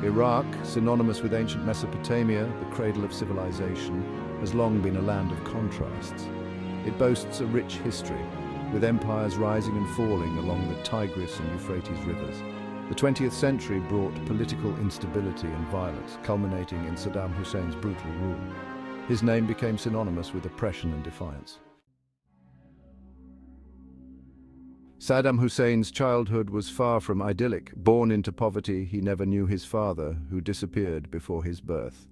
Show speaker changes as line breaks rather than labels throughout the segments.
Iraq, synonymous with ancient Mesopotamia, the cradle of civilization, has long been a land of contrasts. It boasts a rich history, with empires rising and falling along the Tigris and Euphrates rivers. The 20th century brought political instability and violence, culminating in Saddam Hussein's brutal rule. His name became synonymous with oppression and defiance. Saddam Hussein's childhood was far from idyllic. Born into poverty, he never knew his father, who disappeared before his birth.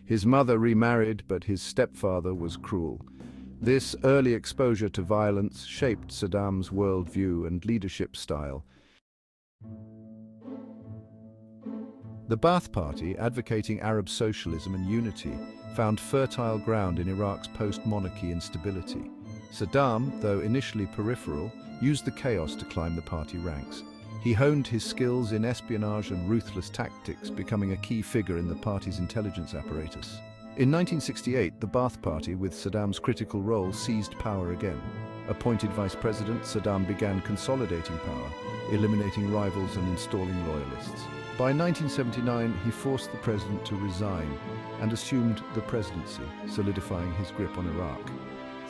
His mother remarried, but his stepfather was cruel. This early exposure to violence shaped Saddam's worldview and leadership style. The Ba'ath Party, advocating Arab socialism and unity, found fertile ground in Iraq's post-monarchy instability. Saddam, though initially peripheral, used the chaos to climb the party ranks. He honed his skills in espionage and ruthless tactics, becoming a key figure in the party's intelligence apparatus. In 1968, the Ba'ath Party, with Saddam's critical role, seized power again. Appointed vice president, Saddam began consolidating power, eliminating rivals and installing loyalists. By 1979, he forced the president to resign and assumed the presidency, solidifying his grip on Iraq.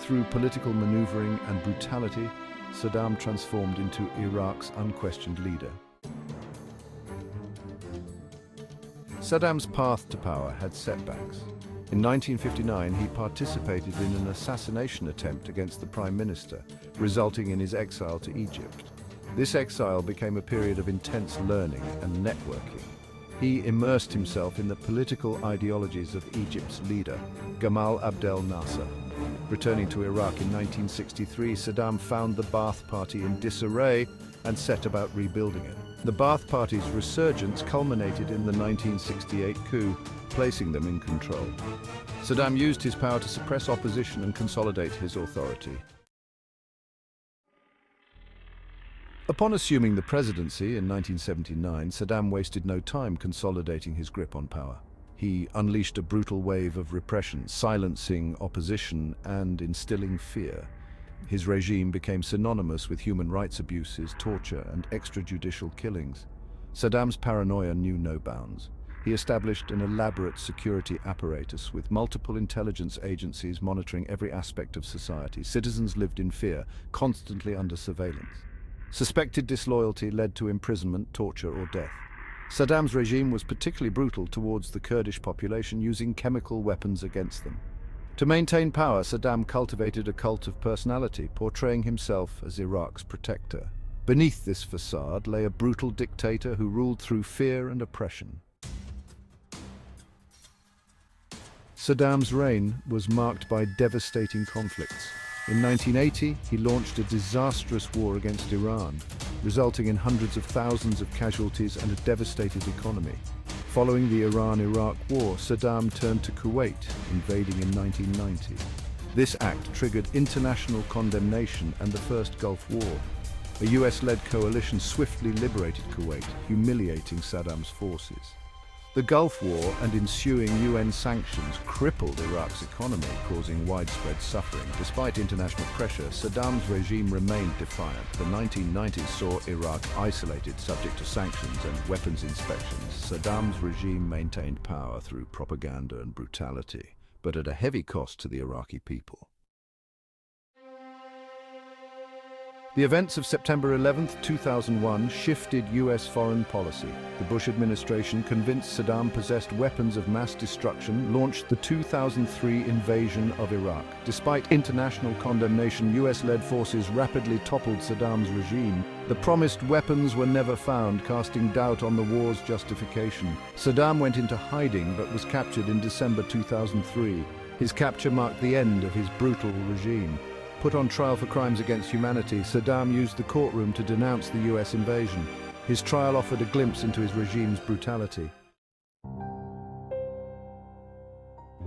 Through political maneuvering and brutality, Saddam transformed into Iraq's unquestioned leader. Saddam's path to power had setbacks. In 1959, he participated in an assassination attempt against the prime minister, resulting in his exile to Egypt. This exile became a period of intense learning and networking. He immersed himself in the political ideologies of Egypt's leader, Gamal Abdel Nasser. Returning to Iraq in 1963, Saddam found the Ba'ath Party in disarray and set about rebuilding it. The Ba'ath Party's resurgence culminated in the 1968 coup, placing them in control. Saddam used his power to suppress opposition and consolidate his authority. Upon assuming the presidency in 1979, Saddam wasted no time consolidating his grip on power. He unleashed a brutal wave of repression, silencing opposition and instilling fear. His regime became synonymous with human rights abuses, torture, and extrajudicial killings. Saddam's paranoia knew no bounds. He established an elaborate security apparatus with multiple intelligence agencies monitoring every aspect of society. Citizens lived in fear, constantly under surveillance. Suspected disloyalty led to imprisonment, torture, or death. Saddam's regime was particularly brutal towards the Kurdish population, using chemical weapons against them. To maintain power, Saddam cultivated a cult of personality, portraying himself as Iraq's protector. Beneath this facade lay a brutal dictator who ruled through fear and oppression. Saddam's reign was marked by devastating conflicts. In 1980, he launched a disastrous war against Iran, resulting in hundreds of thousands of casualties and a devastated economy. Following the Iran-Iraq War, Saddam turned to Kuwait, invading in 1990. This act triggered international condemnation and the First Gulf War. A US-led coalition swiftly liberated Kuwait, humiliating Saddam's forces. The Gulf War and ensuing UN sanctions crippled Iraq's economy, causing widespread suffering. Despite international pressure, Saddam's regime remained defiant. The 1990s saw Iraq isolated, subject to sanctions and weapons inspections. Saddam's regime maintained power through propaganda and brutality, but at a heavy cost to the Iraqi people. The events of September 11, 2001 shifted US foreign policy. The Bush administration, convinced Saddam possessed weapons of mass destruction, launched the 2003 invasion of Iraq. Despite international condemnation, US-led forces rapidly toppled Saddam's regime. The promised weapons were never found, casting doubt on the war's justification. Saddam went into hiding but was captured in December 2003. His capture marked the end of his brutal regime. Put on trial for crimes against humanity, Saddam used the courtroom to denounce the US invasion. His trial offered a glimpse into his regime's brutality.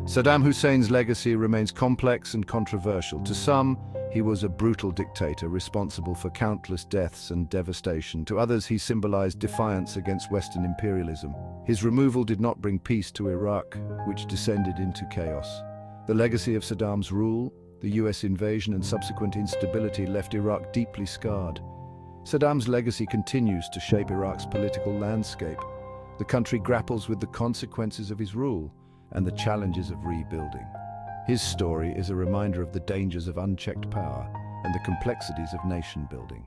Saddam Hussein's legacy remains complex and controversial. To some, he was a brutal dictator responsible for countless deaths and devastation. To others, he symbolized defiance against Western imperialism. His removal did not bring peace to Iraq, which descended into chaos. The legacy of Saddam's rule, the US invasion and subsequent instability left Iraq deeply scarred. Saddam's legacy continues to shape Iraq's political landscape. the country grapples with the consequences of his rule and the challenges of rebuilding. His story is a reminder of the dangers of unchecked power and the complexities of nation building.